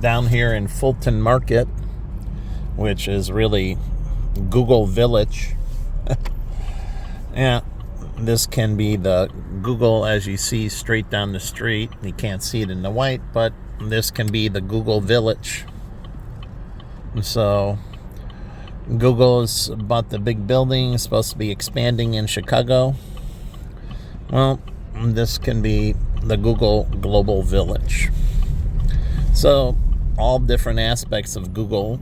down here in Fulton Market, which is really Google Village. Yeah, this can be the Google as you see straight down the street. You can't see it in the white, but this can be the Google Village. So Google is about the big building, supposed to be expanding in Chicago. Well, this can be the Google Global Village. So all different aspects of Google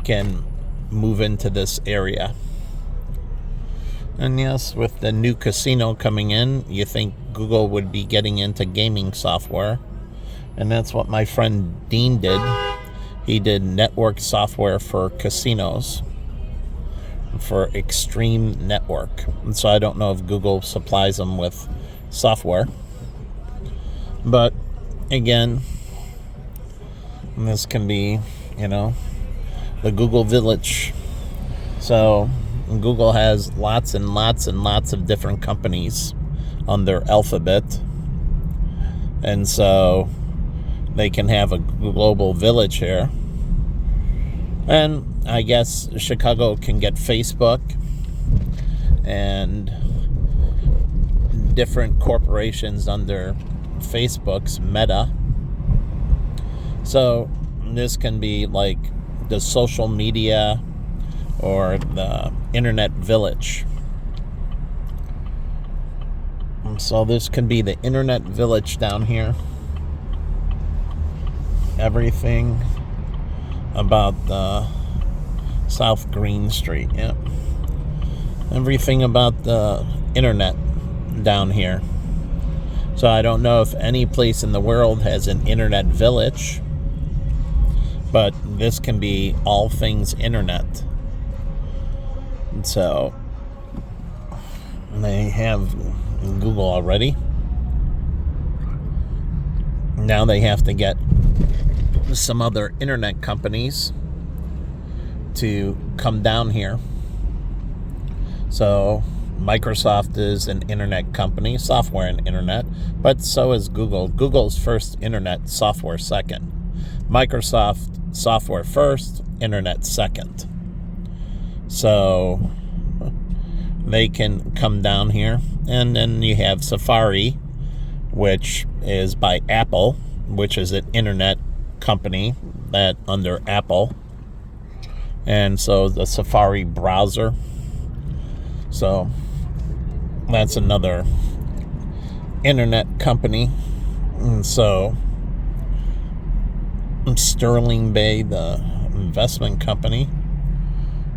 can move into this area. And yes, with the new casino coming in, you think Google would be getting into gaming software. And that's what my friend Dean did. He did network software for casinos, for Extreme Network. And so I don't know if Google supplies them with software. But again, this can be, the Google Village. So Google has lots and lots and lots of different companies on their alphabet. And so they can have a global village here. And I guess Chicago can get Facebook and different corporations under Facebook's Meta. So this can be like the social media or the internet village. So this can be the internet village down here. Everything about the South Green Street. Yep. Everything about the internet down here. So I don't know if any place in the world has an internet village, but this can be all things internet. So they have Google already. Now they have to get some other internet companies to come down here. So Microsoft is an internet company, software and internet, but so is Google. Google's first, internet, software second. Microsoft, software first, internet second. So they can come down here. And then you have Safari, which is by Apple, which is an internet company that under Apple. And so the Safari browser. So that's another internet company. And so Sterling Bay, the investment company.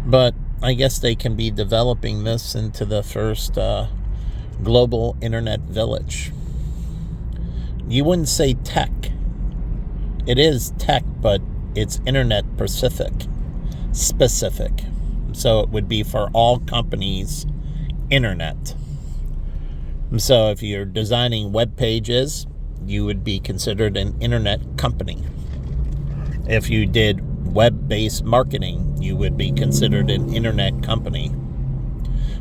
But I guess they can be developing this into the first global internet village. You wouldn't say tech. It is tech, but it's internet specific. So it would be for all companies, internet. So if you're designing web pages, you would be considered an internet company. If you did web-based marketing, you would be considered an internet company.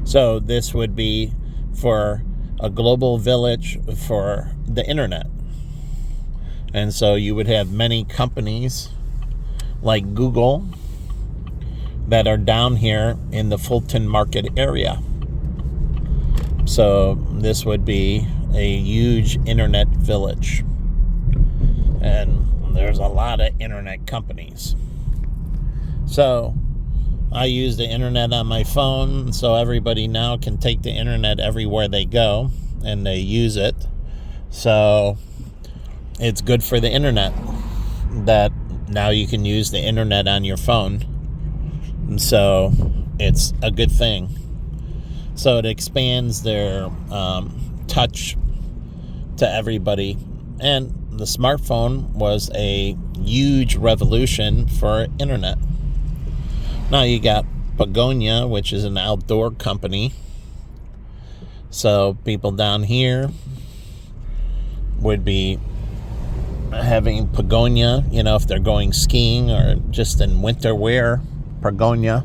So this would be for a global village for the internet. And so you would have many companies like Google that are down here in the Fulton Market area. So this would be a huge internet village. And there's a lot of internet companies. So I use the internet on my phone, so everybody now can take the internet everywhere they go, and they use it. So it's good for the internet that now you can use the internet on your phone. And so it's a good thing. So it expands their touch to everybody. And the smartphone was a huge revolution for internet. Now you got Pagonia, which is an outdoor company. So people down here would be having Pagonia, if they're going skiing or just in winter wear, Pagonia.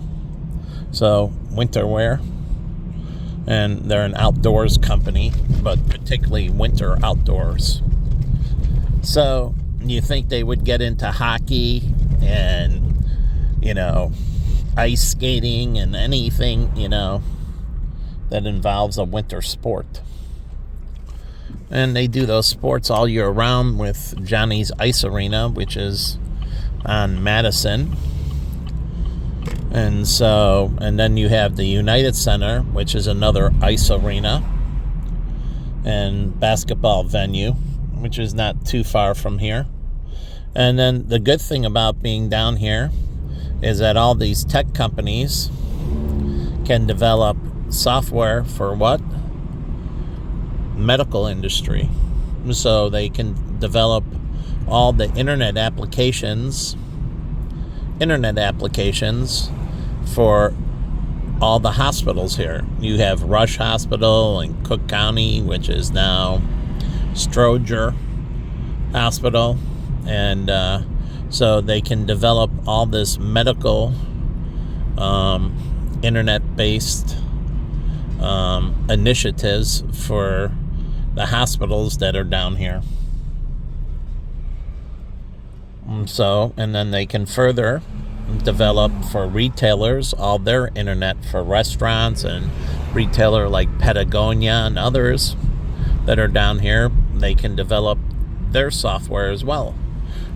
So winter wear. And they're an outdoors company, but particularly winter outdoors. So you think they would get into hockey and, ice skating and anything, that involves a winter sport. And they do those sports all year round with Johnny's Ice Arena, which is on Madison. And then you have the United Center, which is another ice arena and basketball venue, which is not too far from here. And then the good thing about being down here is that all these tech companies can develop software for what? Medical industry. So they can develop all the internet applications for all the hospitals here. You have Rush Hospital in Cook County, which is now Stroger Hospital. And so they can develop all this medical internet-based initiatives for the hospitals that are down here. And then they can further develop for retailers all their internet for restaurants, and retailer like Patagonia and others that are down here, they can develop their software as well.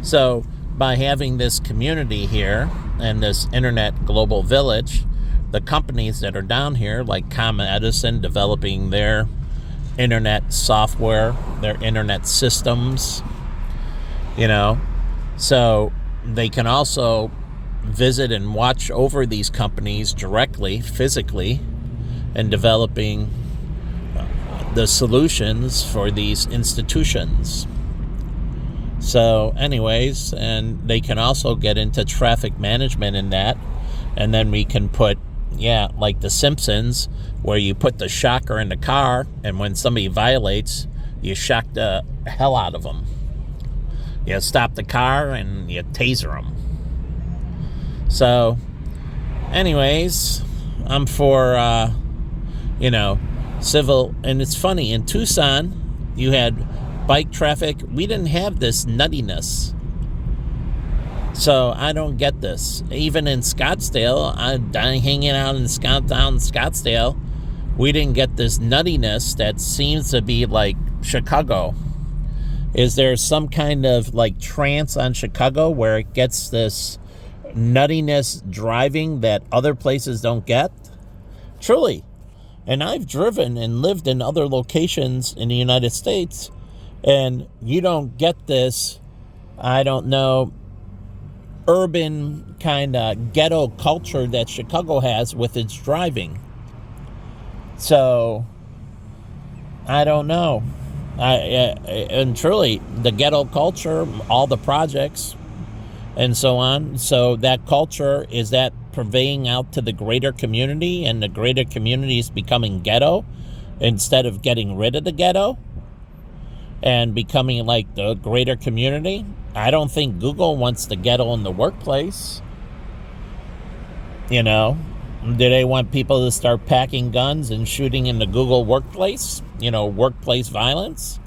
So by having this community here and this internet global village, the companies that are down here, like ComEd Edison, developing their internet software, their internet systems, so they can also visit and watch over these companies directly, physically, and developing the solutions for these institutions. So anyways, and they can also get into traffic management in that, and then we can put, like The Simpsons, where you put the shocker in the car, and when somebody violates, you shock the hell out of them. You stop the car and you taser them. So, anyways, I'm for, civil. And it's funny, in Tucson, you had bike traffic. We didn't have this nuttiness. So, I don't get this. Even in Scottsdale, I'm hanging out in Scottsdale, we didn't get this nuttiness that seems to be like Chicago. Is there some kind of like trance on Chicago where it gets this nuttiness driving that other places don't get? Truly. And I've driven and lived in other locations in the United States, and you don't get this, urban kind of ghetto culture that Chicago has with its driving. So, I don't know. And truly, the ghetto culture, all the projects, and so on. So that culture, is that purveying out to the greater community, and the greater community is becoming ghetto instead of getting rid of the ghetto and becoming like the greater community? I don't think Google wants the ghetto in the workplace. Do they want people to start packing guns and shooting in the Google workplace? Workplace violence?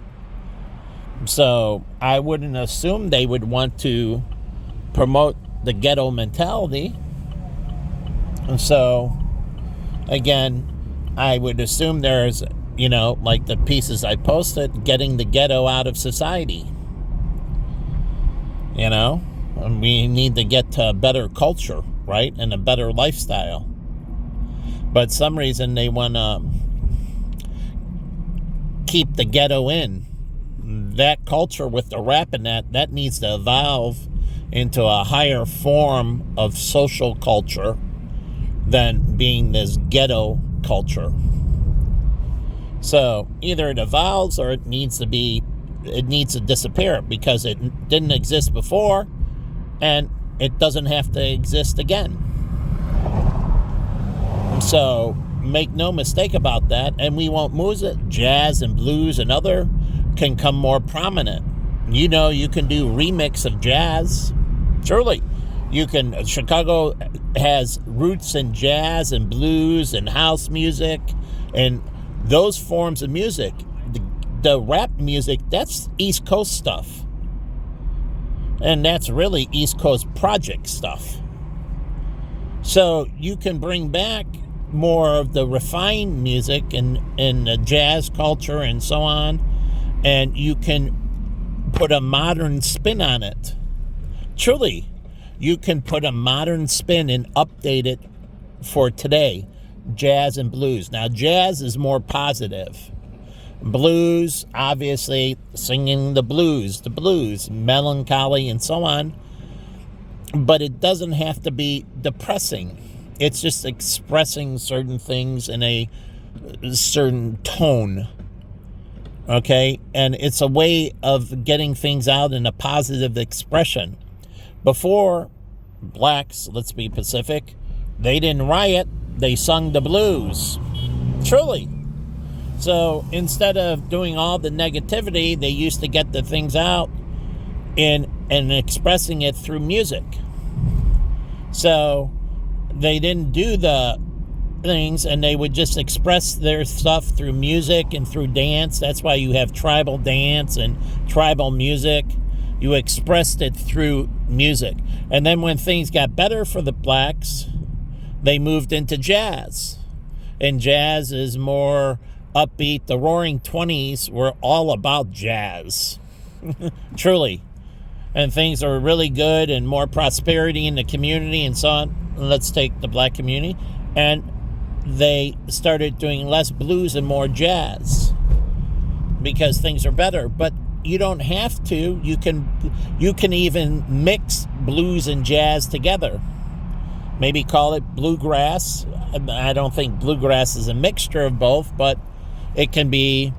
So I wouldn't assume they would want to promote the ghetto mentality. And so, again, I would assume there's, like the pieces I posted, getting the ghetto out of society. And we need to get to a better culture, right? And a better lifestyle. But some reason they want to keep the ghetto in. That culture with the rap and that needs to evolve into a higher form of social culture than being this ghetto culture. So either it evolves or it needs to disappear because it didn't exist before and it doesn't have to exist again. So make no mistake about that, and we want music, jazz and blues and other can come more prominent. You can do remix of jazz. Surely Chicago has roots in jazz and blues and house music and those forms of music. The rap music, that's East Coast stuff. And that's really East Coast project stuff. So you can bring back more of the refined music and the jazz culture and so on, and you can put a modern spin on it. Truly, you can put a modern spin and update it for today, jazz and blues. Now, jazz is more positive. Blues, obviously, singing the blues, melancholy, and so on. But it doesn't have to be depressing. It's just expressing certain things in a certain tone. Okay? And it's a way of getting things out in a positive expression. Before, blacks, let's be Pacific, they didn't riot, they sung the blues. Truly. So instead of doing all the negativity, they used to get the things out and expressing it through music. So they didn't do the things, and they would just express their stuff through music and through dance. That's why you have tribal dance and tribal music. You expressed it through music. And then when things got better for the blacks, they moved into jazz. And jazz is more upbeat. The Roaring 20s were all about jazz. Truly. And things are really good and more prosperity in the community and so on. Let's take the black community. And they started doing less blues and more jazz because things are better. But you don't have to. You can even mix blues and jazz together. Maybe call it bluegrass. I don't think bluegrass is a mixture of both, but it can be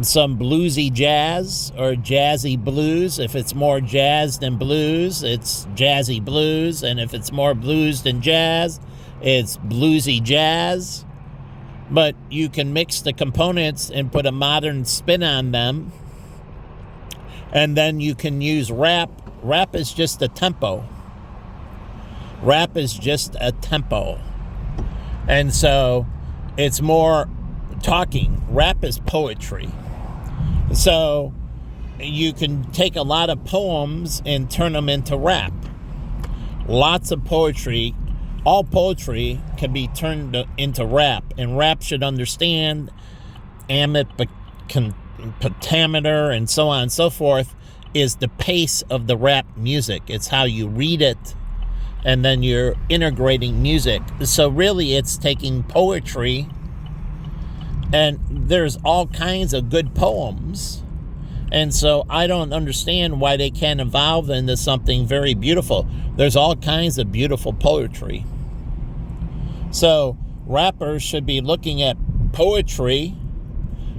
some bluesy jazz or jazzy blues. If it's more jazz than blues, it's jazzy blues. And if it's more blues than jazz, it's bluesy jazz. But you can mix the components and put a modern spin on them. And then you can use rap. Rap is just a tempo. Rap is just a tempo. And so it's more talking. Rap is poetry. So you can take a lot of poems and turn them into rap. Lots of poetry. All poetry can be turned into rap. And rap should understand pentameter and so on and so forth is the pace of the rap music. It's how you read it, and then you're integrating music. So really it's taking poetry, and there's all kinds of good poems, and so I don't understand why they can't evolve into something very beautiful. There's all kinds of beautiful poetry. So rappers should be looking at poetry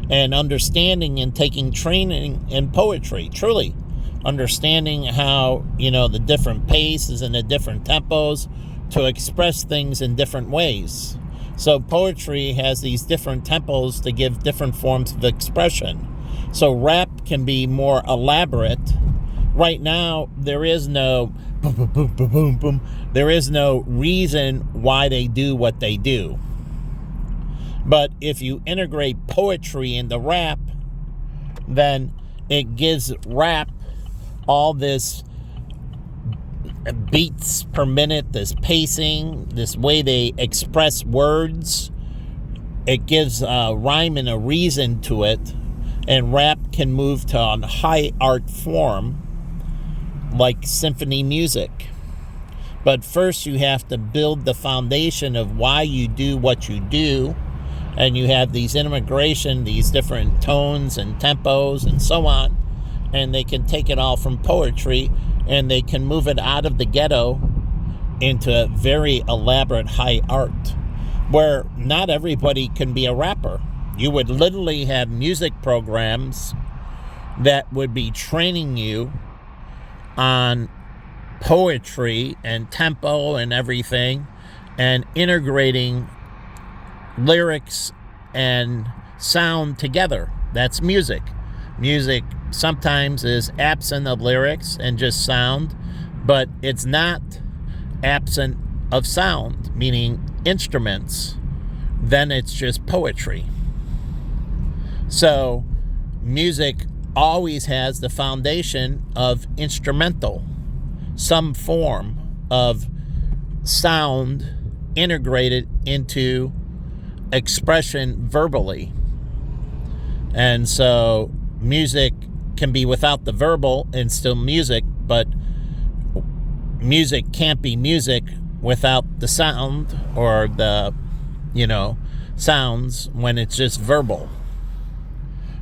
and understanding and taking training in poetry, truly. Understanding how, the different paces and the different tempos to express things in different ways. So poetry has these different tempos to give different forms of expression. So rap can be more elaborate. Right now, there is no boom, boom, boom, boom, boom, boom. There is no reason why they do what they do. But if you integrate poetry into rap, then it gives rap all this beats per minute, this pacing, this way they express words. It gives a rhyme and a reason to it. And rap can move to a high art form like symphony music. But first you have to build the foundation of why you do what you do. And you have these integration, these different tones and tempos and so on. And they can take it all from poetry and they can move it out of the ghetto into very elaborate high art, where not everybody can be a rapper. You would literally have music programs that would be training you on poetry and tempo and everything, and integrating lyrics and sound together. That's music. Music sometimes is absent of lyrics and just sound, but it's not absent of sound, meaning instruments. Then it's just poetry. So music always has the foundation of instrumental. some form of sound integrated into expression verbally. And so music can be without the verbal and still music, but music can't be music without the sound or the, sounds when it's just verbal.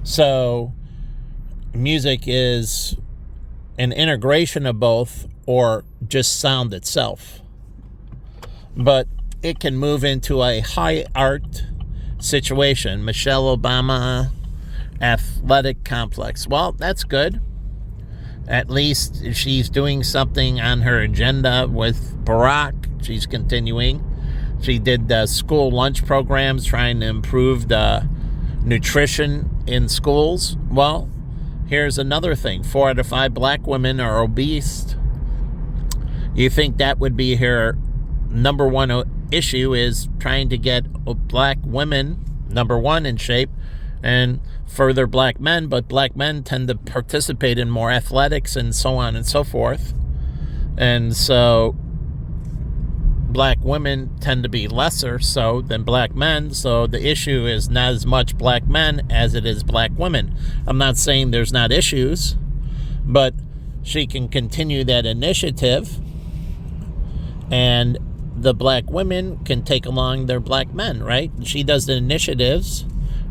So music is an integration of both or just sound itself. But it can move into a high art situation. Michelle Obama athletic complex. Well, that's good. At least she's doing something on her agenda with Barack. She's continuing. She did school lunch programs trying to improve the nutrition in schools. Well, here's another thing. 4 out of 5 black women are obese. You think that would be her number one issue, is trying to get black women, number one, in shape, and further black men, but black men tend to participate in more athletics and so on and so forth. And so black women tend to be lesser so than black men, so the issue is not as much black men as it is black women. I'm not saying there's not issues, but she can continue that initiative, and the black women can take along their black men, right? She does the initiatives,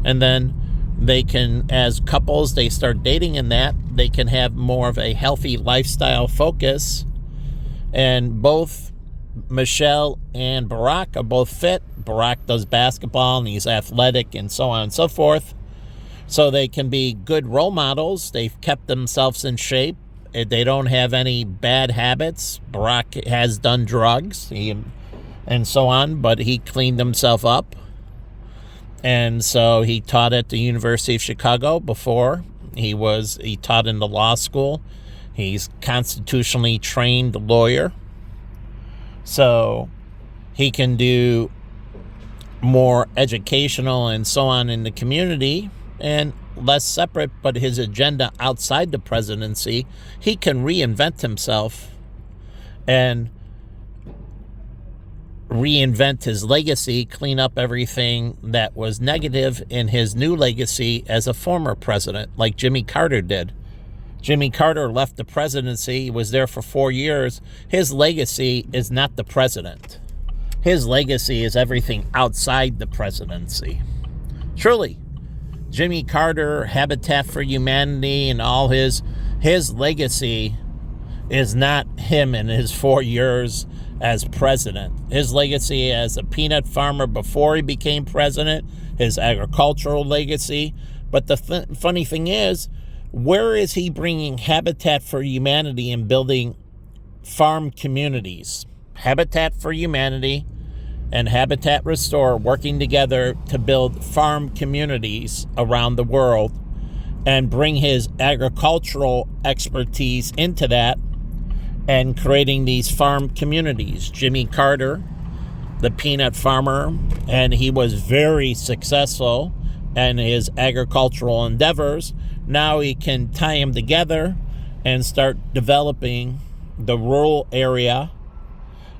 and then they can, as couples, they start dating in that. They can have more of a healthy lifestyle focus. And both Michelle and Barack are both fit. Barack does basketball and he's athletic and so on and so forth. So they can be good role models. They've kept themselves in shape. They don't have any bad habits. Barack has done drugs and so on, but he cleaned himself up. And so he taught at the University of Chicago before. He taught in the law school. He's constitutionally trained lawyer. So he can do more educational and so on in the community and less separate, but his agenda outside the presidency, he can reinvent himself and reinvent his legacy, clean up everything that was negative in his new legacy as a former president, like Jimmy Carter did. Jimmy Carter left the presidency, he was there for 4 years. His legacy is not the president. His legacy is everything outside the presidency. Truly, Jimmy Carter, Habitat for Humanity, and all his legacy is not him in his 4 years as president. His legacy as a peanut farmer before he became president, his agricultural legacy. But the funny thing is, where is he bringing Habitat for Humanity and building farm communities? Habitat for Humanity and Habitat Restore working together to build farm communities around the world and bring his agricultural expertise into that and creating these farm communities. Jimmy Carter, the peanut farmer, and he was very successful in his agricultural endeavors. Now he can tie them together and start developing the rural area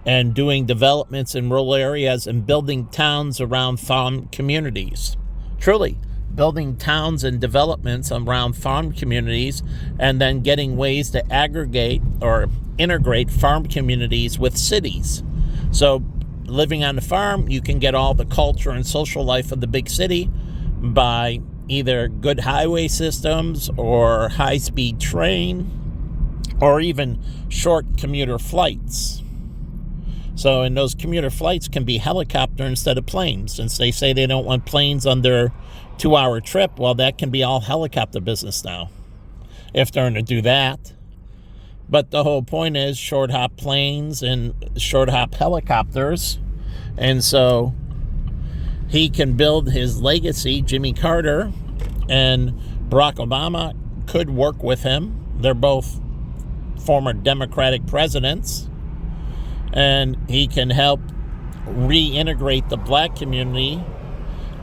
and doing developments in rural areas and building towns around farm communities. Truly, building towns and developments around farm communities, and then getting ways to aggregate or integrate farm communities with cities. So living on the farm, you can get all the culture and social life of the big city by either good highway systems or high-speed train or even short commuter flights. So, and those commuter flights can be helicopter instead of planes. Since they say they don't want planes on their 2-hour trip, well, that can be all helicopter business now, if they're going to do that. But the whole point is short hop planes and short hop helicopters. And so he can build his legacy. Jimmy Carter and Barack Obama could work with him. They're both former Democratic presidents. And he can help reintegrate the black community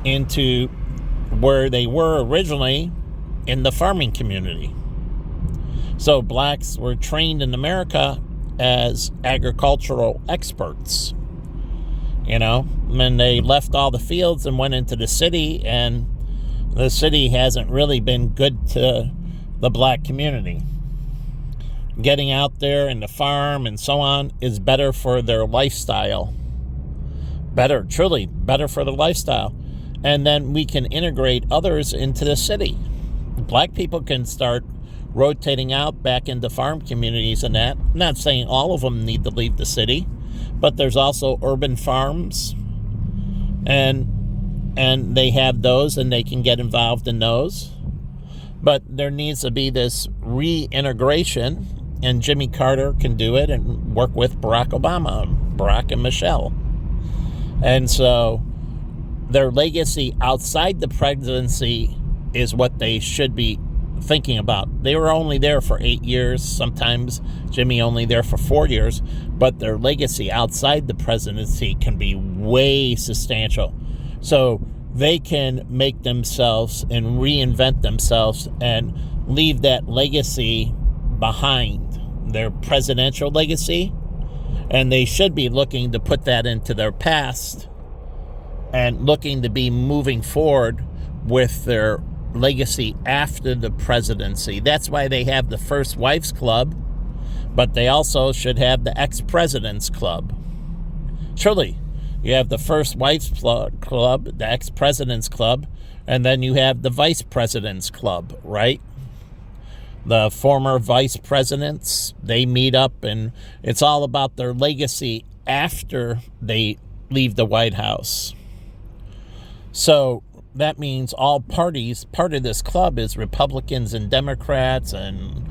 into where they were originally in the farming community. So blacks were trained in America as agricultural experts. When they left all the fields and went into the city, and the city hasn't really been good to the black community. Getting out there in the farm and so on is better for their lifestyle. Truly better for the lifestyle. And then we can integrate others into the city. Black people can start rotating out back into farm communities and that. I'm not saying all of them need to leave the city, but there's also urban farms, and they have those, and they can get involved in those. But there needs to be this reintegration, and Jimmy Carter can do it and work with Barack Obama, Barack and Michelle. And so their legacy outside the presidency is what they should be thinking about. They were only there for 8 years, sometimes Jimmy only there for 4 years, but their legacy outside the presidency can be way substantial. So they can make themselves and reinvent themselves and leave that legacy behind, their presidential legacy, and they should be looking to put that into their past and looking to be moving forward with their legacy after the presidency. That's why they have the First Wives Club, but they also should have the Ex-Presidents Club. Truly, you have the First Wives Club, the Ex-Presidents Club, and then you have the Vice Presidents Club, right? The former vice presidents, they meet up, and it's all about their legacy after they leave the White House. So that means all parties, part of this club is Republicans and Democrats, and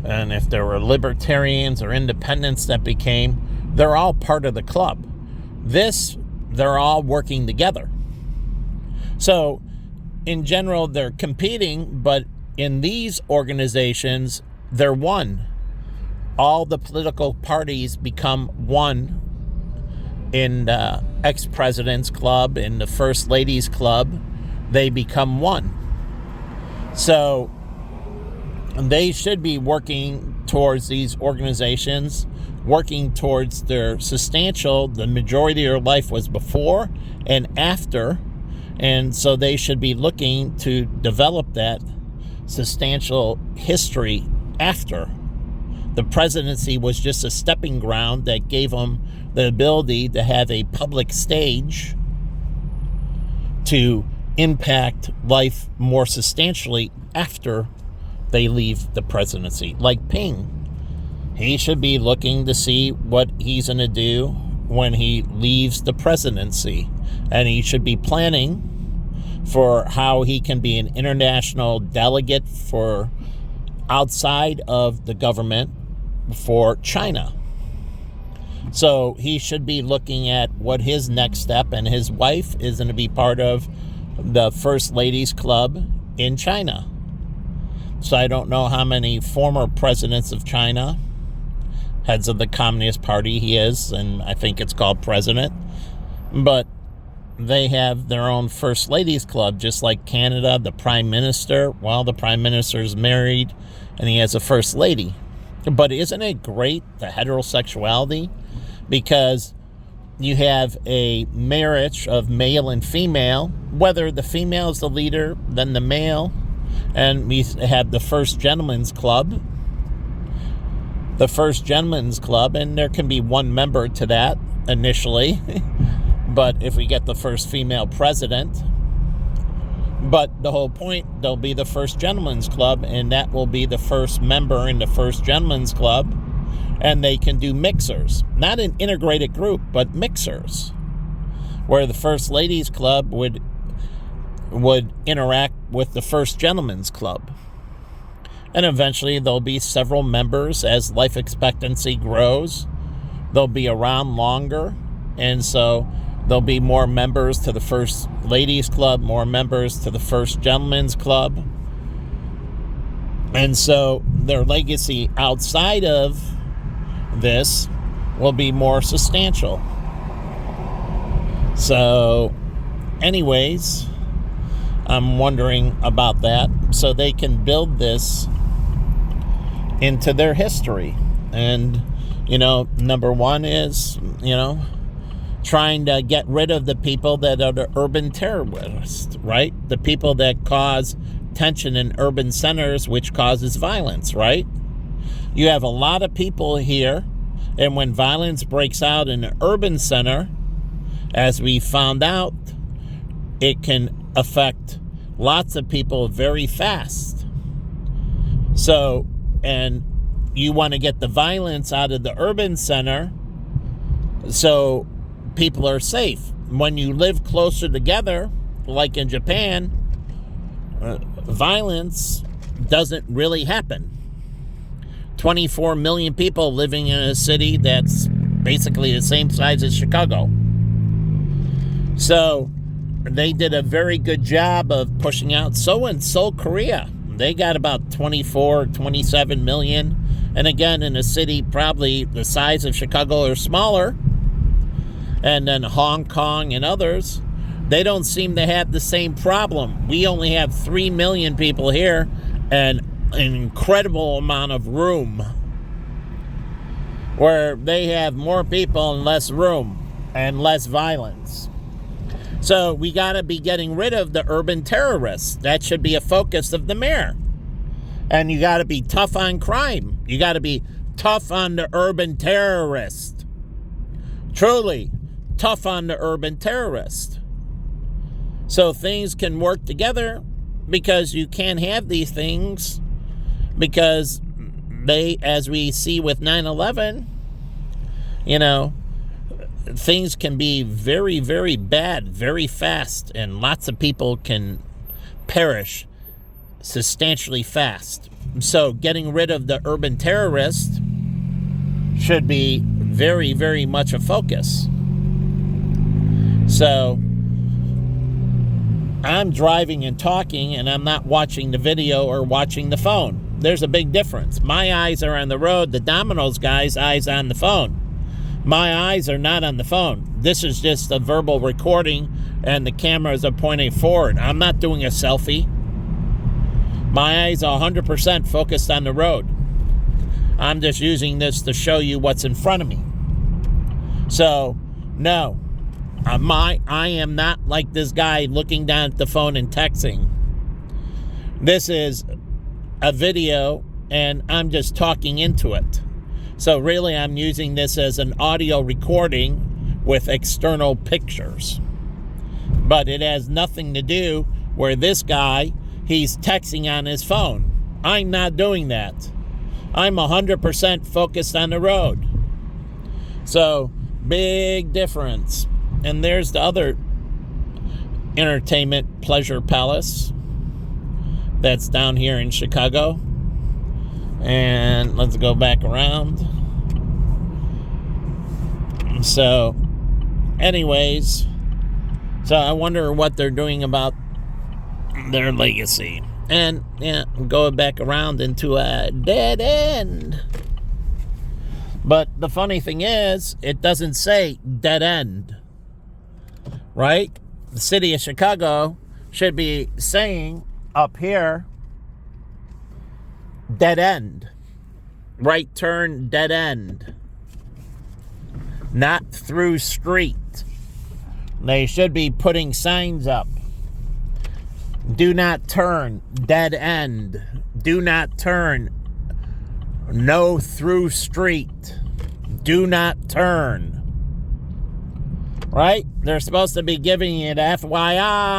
if there were libertarians or independents that became, they're all part of the club. They're all working together. So in general, they're competing, but in these organizations, they're one. All the political parties become one in the Ex-Presidents Club, in the First Ladies Club. They become one. So they should be working towards these organizations, working towards their substantial, the majority of their life was before and after. And so they should be looking to develop that substantial history after. The presidency was just a stepping ground that gave them the ability to have a public stage to impact life more substantially after they leave the presidency. Like Ping, he should be looking to see what he's going to do when he leaves the presidency, and he should be planning for how he can be an international delegate for outside of the government for China. So he should be looking at what his next step, and his wife is going to be part of the First Ladies Club in China. So I don't know how many former presidents of China, heads of the Communist Party he is, and I think it's called president, but they have their own First Ladies Club, just like Canada, the Prime Minister. Well, the Prime Minister is married and he has a First Lady. But isn't it great, the heterosexuality? Because you have a marriage of male and female, whether the female is the leader, then the male. And we have the First Gentlemen's Club. The First Gentlemen's Club, and there can be one member to that initially. But if we get the first female president, but the whole point, there'll be the First Gentlemen's Club, and that will be the first member in the First Gentlemen's Club, and they can do mixers. Not an integrated group, but mixers, where the First Ladies Club would interact with the First Gentlemen's Club. And eventually there'll be several members as life expectancy grows. They'll be around longer, and so there'll be more members to the First Ladies Club, more members to the First Gentlemen's Club. And so their legacy outside of this will be more substantial. So, anyways, I'm wondering about that. So they can build this into their history. And, number one is, trying to get rid of the people that are the urban terrorists, right? The people that cause tension in urban centers, which causes violence, right? You have a lot of people here, and when violence breaks out in an urban center, as we found out, it can affect lots of people very fast. So, and you want to get the violence out of the urban center so people are safe. When you live closer together, like in Japan, violence doesn't really happen. 24 million people living in a city that's basically the same size as Chicago. So they did a very good job of pushing out. So in Seoul, Korea, they got about 24, 27 million. And again, in a city probably the size of Chicago or smaller, and then Hong Kong and others, they don't seem to have the same problem. We only have 3 million people here and an incredible amount of room, where they have more people and less room and less violence. So we got to be getting rid of the urban terrorists. That should be a focus of the mayor. And you got to be tough on crime. You got to be tough on the urban terrorist. Truly tough on the urban terrorist. So things can work together, because you can't have these things, because they, as we see with 9/11, things can be very, very bad, very fast, and lots of people can perish substantially fast. So getting rid of the urban terrorist should be very, very much a focus. So I'm driving and talking, and I'm not watching the video or watching the phone. There's a big difference. My eyes are on the road. The Domino's guy's eyes on the phone. My eyes are not on the phone. This is just a verbal recording, and the cameras are pointing forward. I'm not doing a selfie. My eyes are 100% focused on the road. I'm just using this to show you what's in front of me. So, no. I am not like this guy looking down at the phone and texting. This is a video, and I'm just talking into it. So really, I'm using this as an audio recording with external pictures. But it has nothing to do where this guy, he's texting on his phone. I'm not doing that. I'm 100% focused on the road. So, big difference. And there's the other entertainment pleasure palace that's down here in Chicago. And let's go back around. So, anyways, so I wonder what they're doing about their legacy. And, go back around into a dead end. But the funny thing is, it doesn't say dead end. Right? The city of Chicago should be saying up here, dead end. Right turn, dead end. Not through street. They should be putting signs up. Do not turn, dead end. Do not turn, no through street. Do not turn. Right? They're supposed to be giving it FYI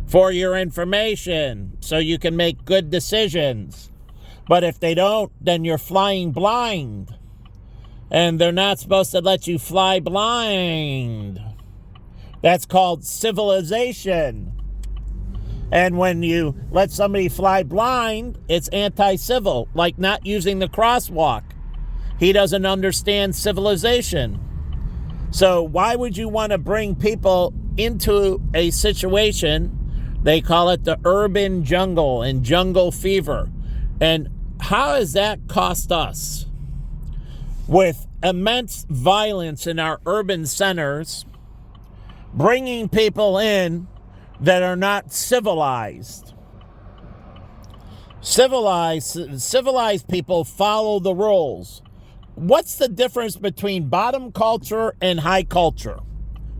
for your information so you can make good decisions. But if they don't, then you're flying blind. And they're not supposed to let you fly blind. That's called civilization. And when you let somebody fly blind, it's anti-civil, like not using the crosswalk. He doesn't understand civilization. So why would you want to bring people into a situation? They call it the urban jungle and jungle fever. And how does that cost us? With immense violence in our urban centers, bringing people in that are not civilized. Civilized people follow the rules. What's the difference between bottom culture and high culture?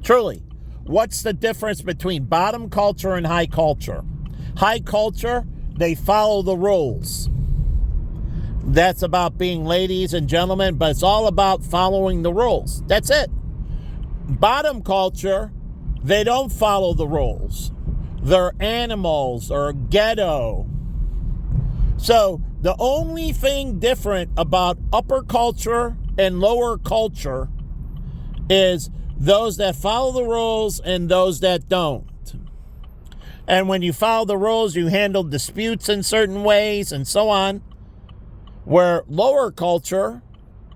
Truly, what's the difference between bottom culture and high culture? High culture, they follow the rules. That's about being ladies and gentlemen, but it's all about following the rules. That's it. Bottom culture, they don't follow the rules. They're animals or ghetto. So the only thing different about upper culture and lower culture is those that follow the rules and those that don't. And when you follow the rules, you handle disputes in certain ways and so on. Where lower culture,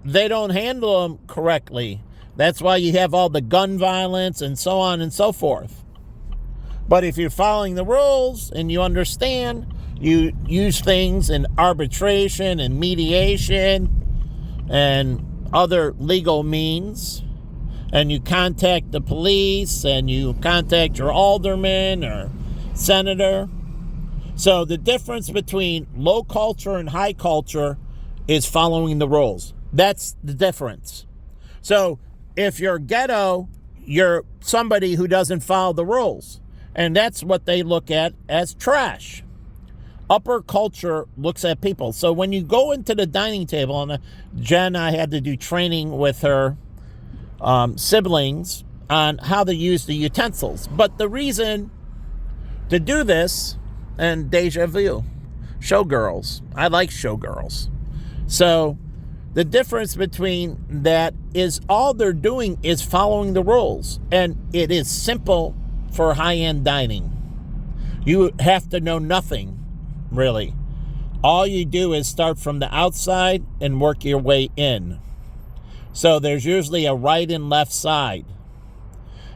they don't handle them correctly. That's why you have all the gun violence and so on and so forth. But if you're following the rules and you understand, you use things in arbitration and mediation and other legal means, and you contact the police and you contact your alderman or senator. So the difference between low culture and high culture is following the rules. That's the difference. So if you're ghetto, you're somebody who doesn't follow the rules. And that's what they look at as trash. Upper culture looks at people. So when you go into the dining table, and Jen, I had to do training with her siblings on how to use the utensils. But the reason to do this, and deja vu, showgirls. I like showgirls. So the difference between that is all they're doing is following the rules. And it is simple for high-end dining. You have to know nothing, really. All you do is start from the outside and work your way in. So there's usually a right and left side.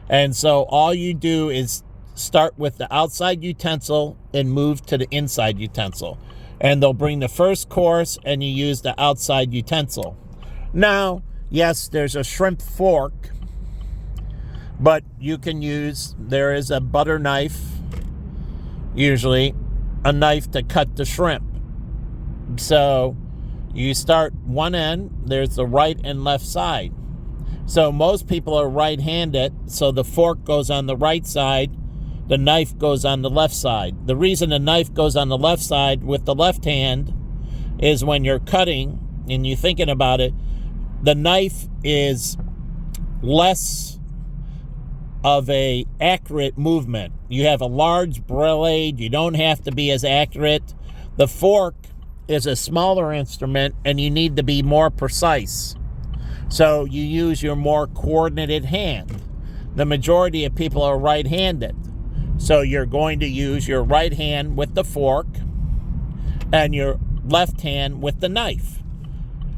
And so all you do is start with the outside utensil and move to the inside utensil. And they'll bring the first course and you use the outside utensil. Now, yes, there's a shrimp fork, but you can use, there is a butter knife, usually a knife to cut the shrimp. So you start one end, there's the right and left side. So most people are right-handed, so the fork goes on the right side, the knife goes on the left side. The reason the knife goes on the left side with the left hand is when you're cutting and you're thinking about it, the knife is less of a accurate movement. You have a large blade, you don't have to be as accurate. The fork is a smaller instrument and you need to be more precise. So you use your more coordinated hand. The majority of people are right-handed. So you're going to use your right hand with the fork and your left hand with the knife.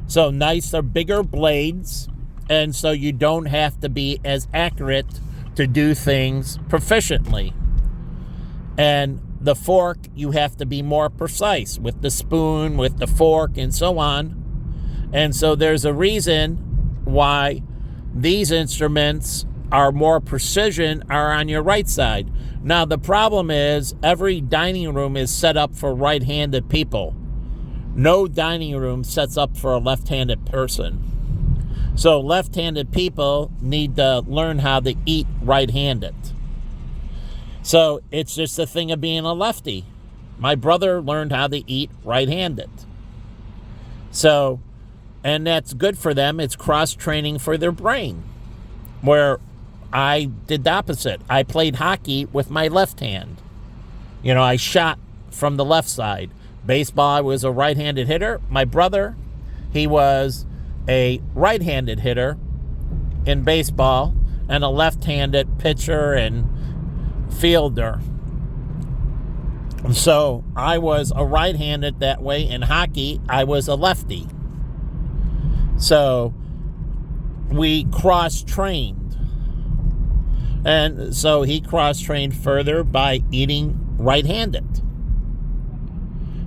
So knives are bigger blades, and so you don't have to be as accurate to do things proficiently. And the fork, you have to be more precise with the spoon, with the fork, and so on. And so there's a reason why these instruments are more precision are on your right side. Now, the problem is every dining room is set up for right-handed people. No dining room sets up for a left-handed person. So left-handed people need to learn how to eat right-handed. So it's just a thing of being a lefty. My brother learned how to eat right-handed. So, and that's good for them. It's cross-training for their brain. Where I did the opposite. I played hockey with my left hand. You know, I shot from the left side. Baseball, I was a right-handed hitter. My brother, he was a right-handed hitter in baseball and a left-handed pitcher and fielder. So I was a right-handed that way. In hockey, I was a lefty. So we cross-trained. And so he cross-trained further by eating right-handed.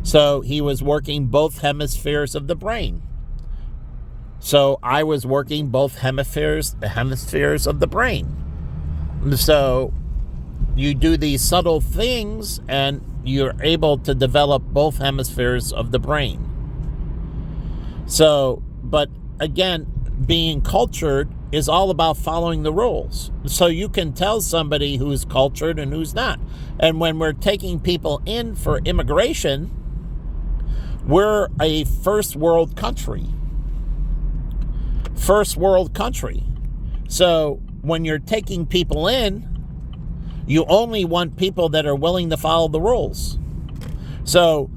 So he was working both hemispheres of the brain. So I was working both hemispheres of the brain. So you do these subtle things and you're able to develop both hemispheres of the brain. So, but again, being cultured is all about following the rules. So you can tell somebody who's cultured and who's not. And when we're taking people in for immigration, we're a first world country. First world country. So when you're taking people in, you only want people that are willing to follow the rules. So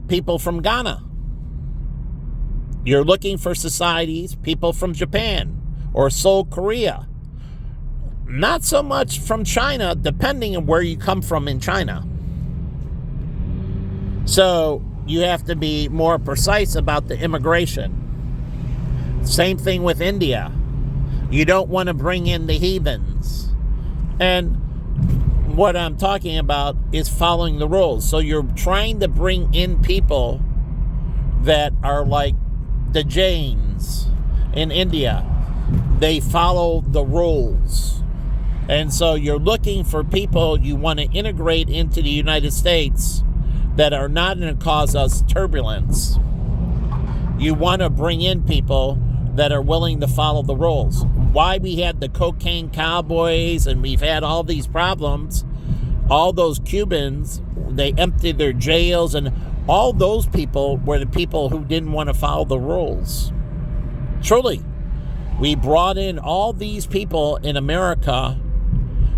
people from Ghana. You're looking for societies, people from Japan or Seoul, Korea. Not so much from China, depending on where you come from in China. So you have to be more precise about the immigration. Same thing with India. You don't want to bring in the heathens. And what I'm talking about is following the rules. So you're trying to bring in people that are like the Jains in India. They follow the rules. And so you're looking for people you want to integrate into the United States that are not going to cause us turbulence. You want to bring in people that are willing to follow the rules. Why we had the cocaine cowboys and we've had all these problems, all those Cubans, they emptied their jails, and all those people were the people who didn't want to follow the rules. Truly, we brought in all these people in America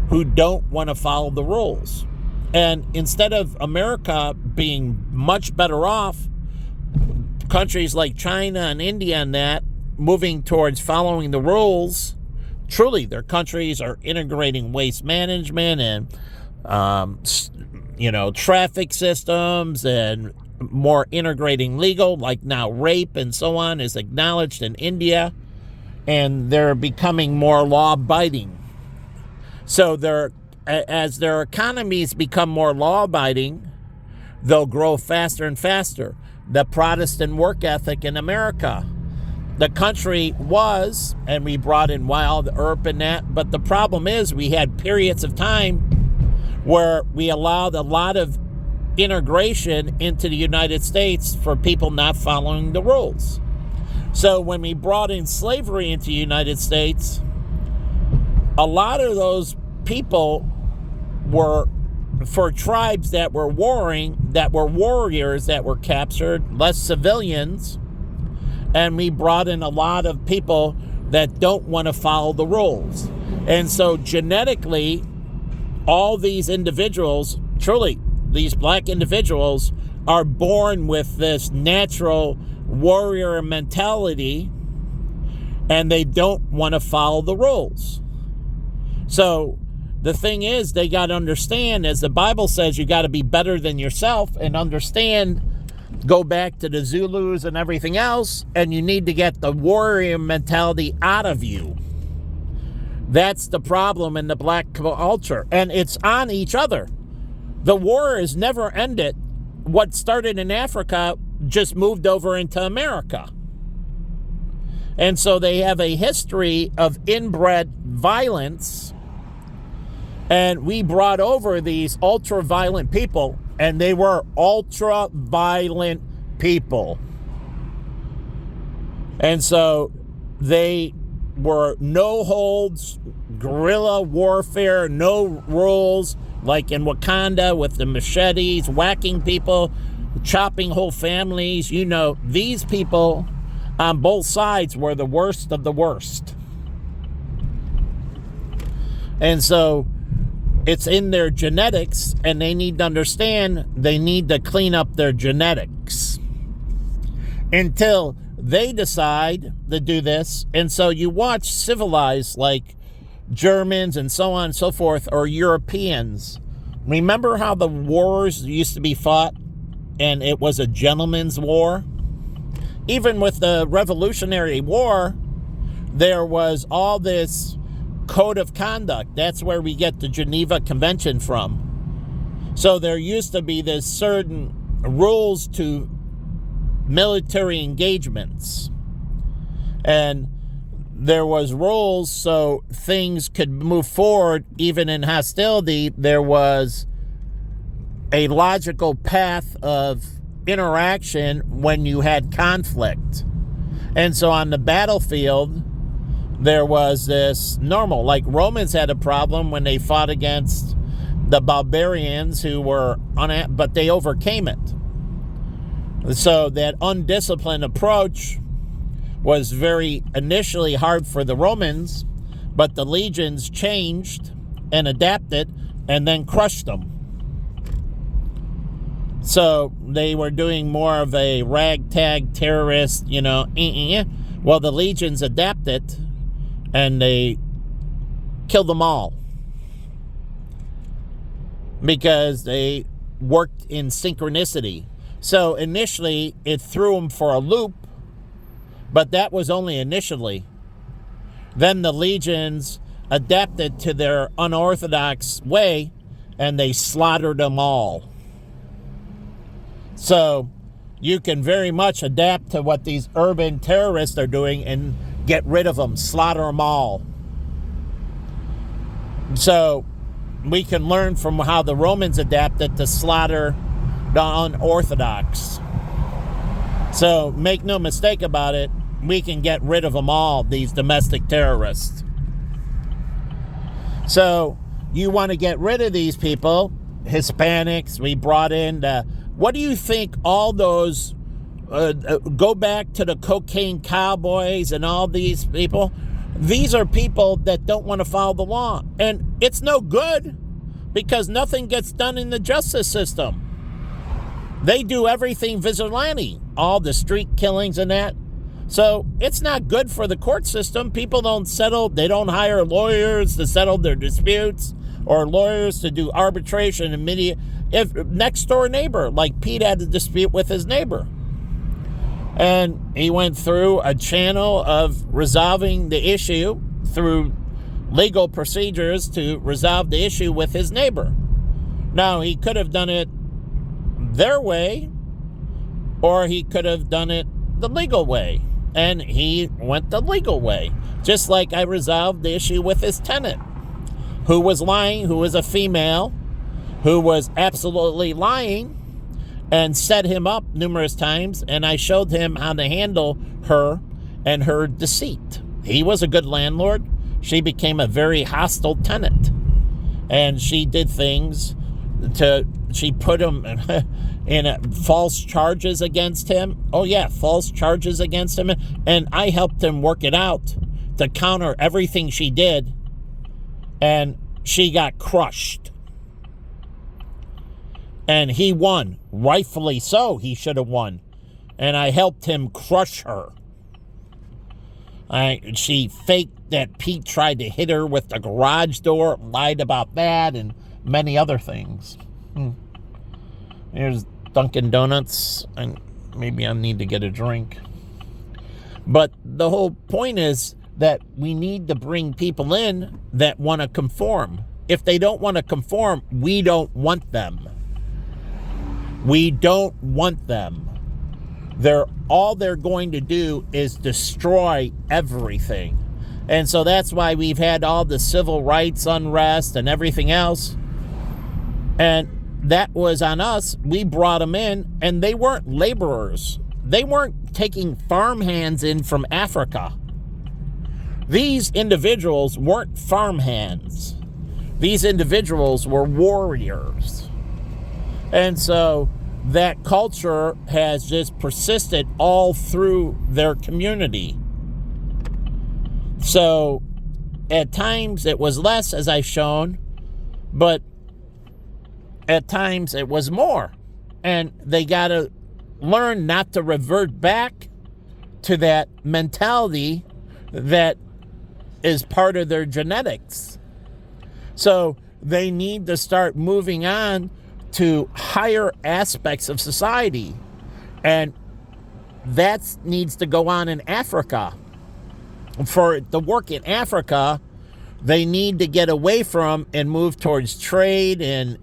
who don't want to follow the rules. And instead of America being much better off, countries like China and India and that, moving towards following the rules, truly their countries are integrating waste management and traffic systems and more integrating legal, like now rape and so on is acknowledged in India, and they're becoming more law-abiding. So as their economies become more law-abiding, they'll grow faster and faster. The Protestant work ethic in America, the country was, and we brought in wild herb and that, but the problem is we had periods of time where we allowed a lot of integration into the United States for people not following the rules. So when we brought in slavery into the United States, a lot of those people were for tribes that were warring, that were warriors that were captured, less civilians, and we brought in a lot of people that don't want to follow the rules. And so genetically, all these individuals, truly, these black individuals are born with this natural warrior mentality, and they don't want to follow the rules. So the thing is, they got to understand, as the Bible says, you got to be better than yourself and understand, go back to the Zulus and everything else, and you need to get the warrior mentality out of you. That's the problem in the black culture, and it's on each other. The war has never ended. What started in Africa just moved over into America. And so they have a history of inbred violence, and we brought over these ultra-violent people, and they were ultra-violent people. And so they were no holds, guerrilla warfare, no rules, like in Wakanda with the machetes, whacking people, chopping whole families. You know, these people on both sides were the worst of the worst. And so it's in their genetics, and they need to understand they need to clean up their genetics until they decide to do this. And so you watch civilized like Germans and so on and so forth, or Europeans. Remember how the wars used to be fought and it was a gentleman's war? Even with the Revolutionary War, there was all this code of conduct. That's where we get the Geneva Convention from. So there used to be this certain rules to military engagements. And there was rules so things could move forward even in hostility. There was a logical path of interaction when you had conflict. And so on the battlefield, there was this normal, like Romans had a problem when they fought against the barbarians who were but they overcame it. So that undisciplined approach was very initially hard for the Romans, but the legions changed and adapted and then crushed them. So they were doing more of a ragtag terrorist, Well, the legions adapted and they killed them all because they worked in synchronicity. So initially it threw them for a loop, but that was only initially. Then the legions adapted to their unorthodox way and they slaughtered them all. So you can very much adapt to what these urban terrorists are doing and get rid of them, slaughter them all. So we can learn from how the Romans adapted to slaughter the unorthodox. So make no mistake about it, we can get rid of them all, these domestic terrorists. So you want to get rid of these people, Hispanics, we brought in what do you think all those, go back to the cocaine cowboys and all these people? These are people that don't want to follow the law. And it's no good because nothing gets done in the justice system. They do everything vigilante, all the street killings and that. So it's not good for the court system. People don't settle. They don't hire lawyers to settle their disputes or lawyers to do arbitration and if next door neighbor, like Pete had a dispute with his neighbor. And he went through a channel of resolving the issue through legal procedures to resolve the issue with his neighbor. Now, he could have done it their way, or he could have done it the legal way. And he went the legal way. Just like I resolved the issue with his tenant, who was lying, who was a female, who was absolutely lying, and set him up numerous times, and I showed him how to handle her and her deceit. He was a good landlord. She became a very hostile tenant. And she did things she put him in false charges against him. Oh yeah, false charges against him. And I helped him work it out to counter everything she did. And she got crushed. And he won. Rightfully so, he should have won. And I helped him crush her. She faked that Pete tried to hit her with the garage door, lied about that, and many other things. Here's Dunkin' Donuts, and maybe I need to get a drink. But the whole point is that we need to bring people in that want to conform. If they don't want to conform, we don't want them. We don't want them. All they're going to do is destroy everything. And so that's why we've had all the civil rights unrest and everything else. And that was on us. We brought them in, and they weren't laborers. They weren't taking farmhands in from Africa. These individuals weren't farmhands. These individuals were warriors. And so that culture has just persisted all through their community. So at times it was less, as I've shown, but at times it was more. And they got to learn not to revert back to that mentality that is part of their genetics. So they need to start moving on to higher aspects of society. And that needs to go on in Africa. For it to work in Africa, they need to get away from and move towards trade and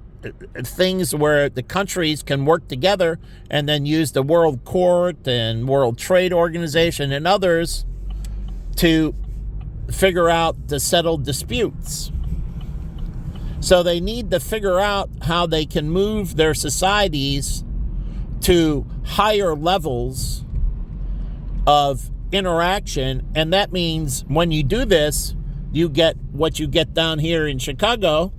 things where the countries can work together, and then use the World Court and World Trade Organization and others to figure out to settle disputes. So they need to figure out how they can move their societies to higher levels of interaction. And that means when you do this, you get what you get down here in Chicago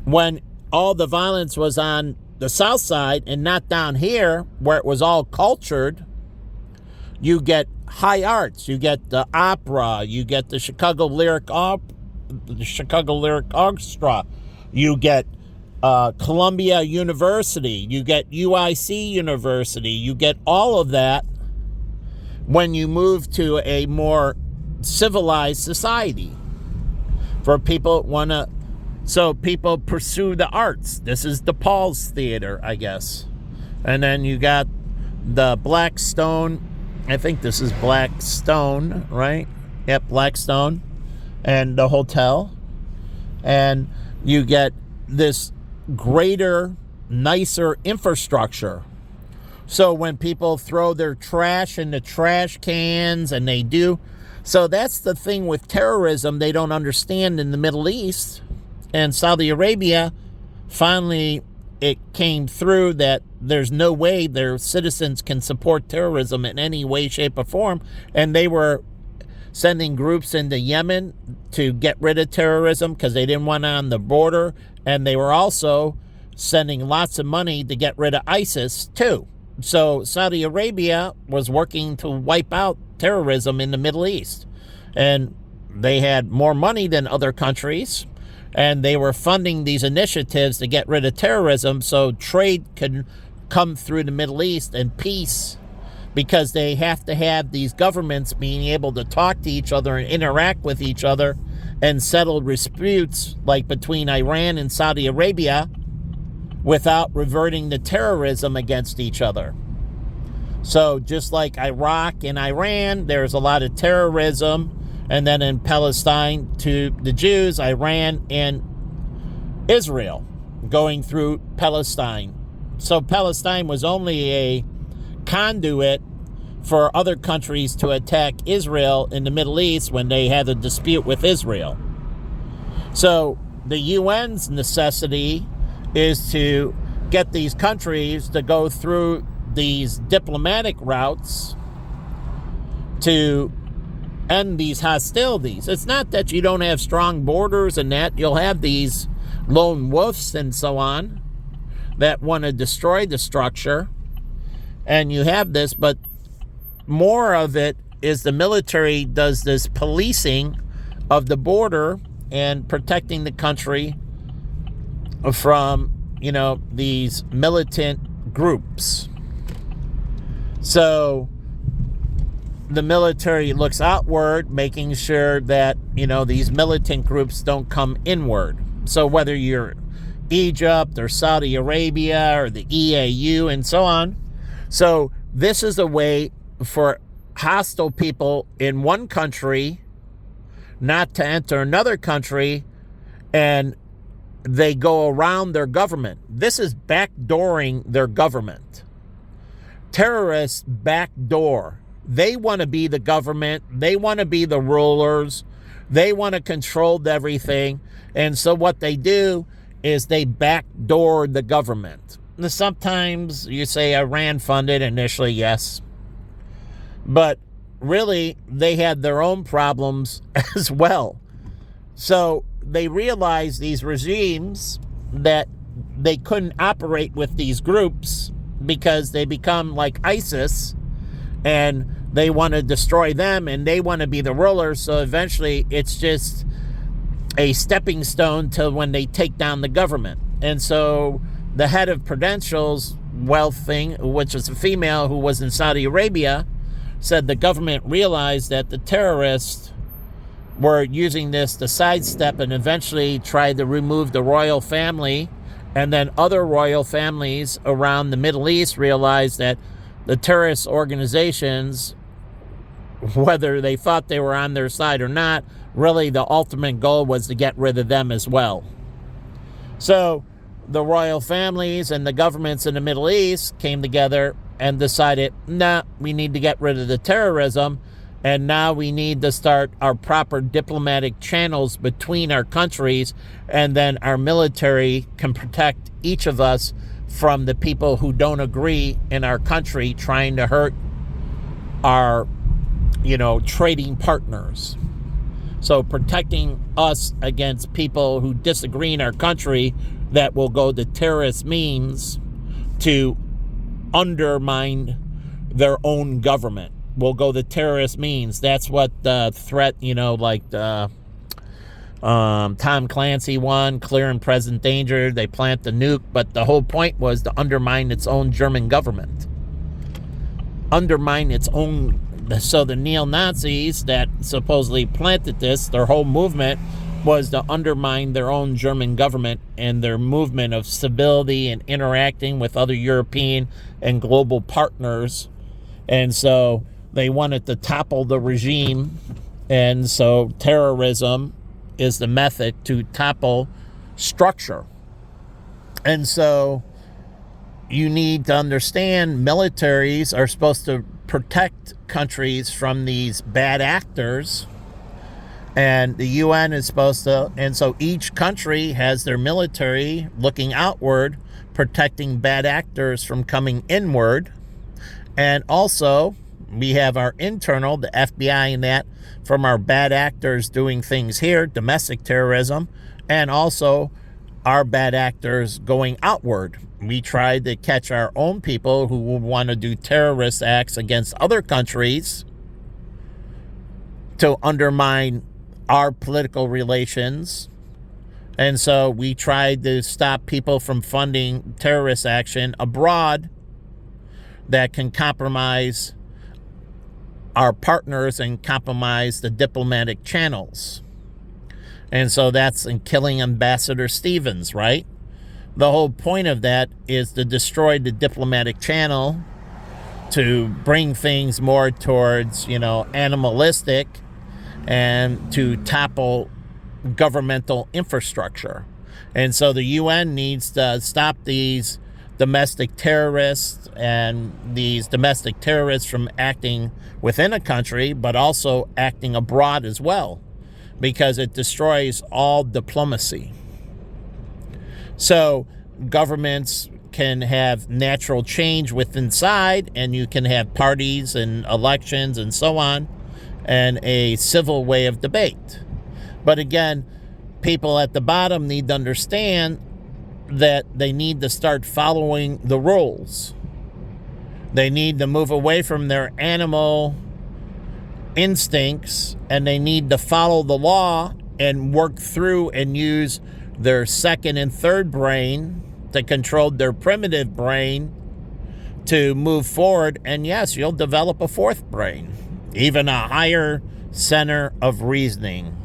when all the violence was on the south side and not down here where it was all cultured. You get high arts, you get the opera, you get the Chicago Lyric Orchestra, you get Columbia University, you get UIC University, you get all of that when you move to a more civilized society. For people so people pursue the arts. This is DePaul's Theater, I guess. And then you got the Blackstone. I think this is Blackstone, right? Yep, Blackstone. And the hotel. And you get this greater, nicer infrastructure. So when people throw their trash in the trash cans, and they do. So that's the thing with terrorism they don't understand in the Middle East. And Saudi Arabia, finally, it came through that there's no way their citizens can support terrorism in any way, shape, or form. And they were sending groups into Yemen to get rid of terrorism because they didn't want it on the border. And they were also sending lots of money to get rid of ISIS, too. So Saudi Arabia was working to wipe out terrorism in the Middle East. And they had more money than other countries. And they were funding these initiatives to get rid of terrorism so trade could come through the Middle East and peace, because they have to have these governments being able to talk to each other and interact with each other and settle disputes like between Iran and Saudi Arabia without reverting to terrorism against each other. So just like Iraq and Iran, there's a lot of terrorism. And then in Palestine to the Jews, Iran and Israel going through Palestine. So Palestine was only a conduit for other countries to attack Israel in the Middle East when they had a dispute with Israel. So the UN's necessity is to get these countries to go through these diplomatic routes to end these hostilities. It's not that you don't have strong borders and that you'll have these lone wolves and so on that want to destroy the structure, and you have this, but more of it is the military does this policing of the border and protecting the country from, these militant groups. So the military looks outward, making sure that, these militant groups don't come inward. So whether you're Egypt or Saudi Arabia or the EAU and so on. So this is a way for hostile people in one country not to enter another country, and they go around their government. This is backdooring their government. Terrorists backdoor. They want to be the government. They want to be the rulers. They want to control everything. And so what they do is they backdoor the government. Sometimes you say Iran funded initially, yes. But really, they had their own problems as well. So they realized, these regimes, that they couldn't operate with these groups because they become like ISIS, and they want to destroy them, and they want to be the rulers. So eventually it's just a stepping stone to when they take down the government. And so the head of Prudential's wealth thing, which was a female who was in Saudi Arabia, said the government realized that the terrorists were using this to sidestep and eventually tried to remove the royal family. And then other royal families around the Middle East realized that the terrorist organizations, whether they thought they were on their side or not, really the ultimate goal was to get rid of them as well. So the royal families and the governments in the Middle East came together and decided, we need to get rid of the terrorism. And now we need to start our proper diplomatic channels between our countries, and then our military can protect each of us from the people who don't agree in our country trying to hurt our, trading partners. So protecting us against people who disagree in our country that will go to terrorist means to undermine their own government. Will go to terrorist means. That's what the threat, like the Tom Clancy one, Clear and Present Danger, they plant the nuke, but the whole point was to undermine its own German government. Undermine its own. So the neo-Nazis that supposedly planted this, their whole movement was to undermine their own German government and their movement of stability and interacting with other European and global partners. And so they wanted to topple the regime. And so terrorism is the method to topple structure. And so you need to understand militaries are supposed to protect countries from these bad actors, and the UN is supposed to, and so each country has their military looking outward, protecting bad actors from coming inward. And also we have our internal, the FBI and that, from our bad actors doing things here, domestic terrorism, and also our bad actors going outward. We tried to catch our own people who would want to do terrorist acts against other countries to undermine our political relations. And so we tried to stop people from funding terrorist action abroad that can compromise our partners and compromise the diplomatic channels. And so that's in killing Ambassador Stevens, right? The whole point of that is to destroy the diplomatic channel, to bring things more towards, animalistic, and to topple governmental infrastructure. And so the UN needs to stop these domestic terrorists and these domestic terrorists from acting within a country, but also acting abroad as well, because it destroys all diplomacy. So governments can have natural change within inside, and you can have parties and elections and so on, and a civil way of debate. But again, people at the bottom need to understand that they need to start following the rules. They need to move away from their animal instincts, and they need to follow the law and work through and use their second and third brain to control their primitive brain to move forward. And yes, you'll develop a fourth brain, even a higher center of reasoning.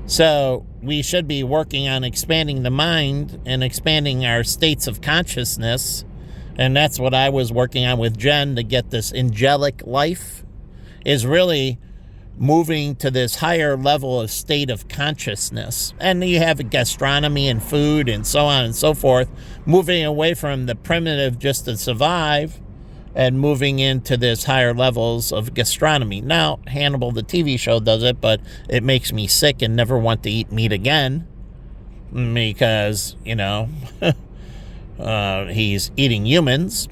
So we should be working on expanding the mind and expanding our states of consciousness. And that's what I was working on with Jen to get this angelic life, is really moving to this higher level of state of consciousness. And you have gastronomy and food and so on and so forth, moving away from the primitive just to survive and moving into this higher levels of gastronomy. Now, Hannibal, the TV show, does it, but it makes me sick and never want to eat meat again because, he's eating humans,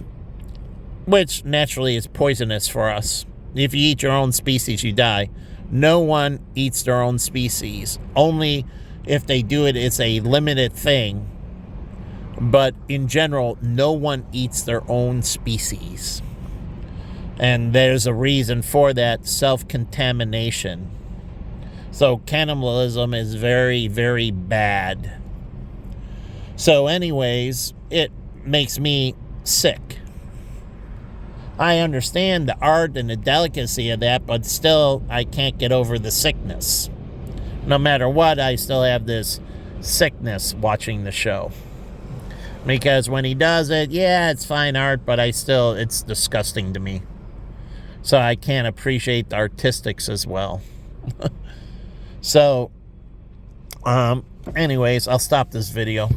which naturally is poisonous for us. If you eat your own species, you die. No one eats their own species. Only if they do it, it's a limited thing. But in general, no one eats their own species. And there's a reason for that: self-contamination. So cannibalism is very, very bad. So anyways, it makes me sick. I understand the art and the delicacy of that, but still, I can't get over the sickness. No matter what, I still have this sickness watching the show. Because when he does it, yeah, it's fine art, but it's disgusting to me. So I can't appreciate the artistics as well. So, anyways, I'll stop this video.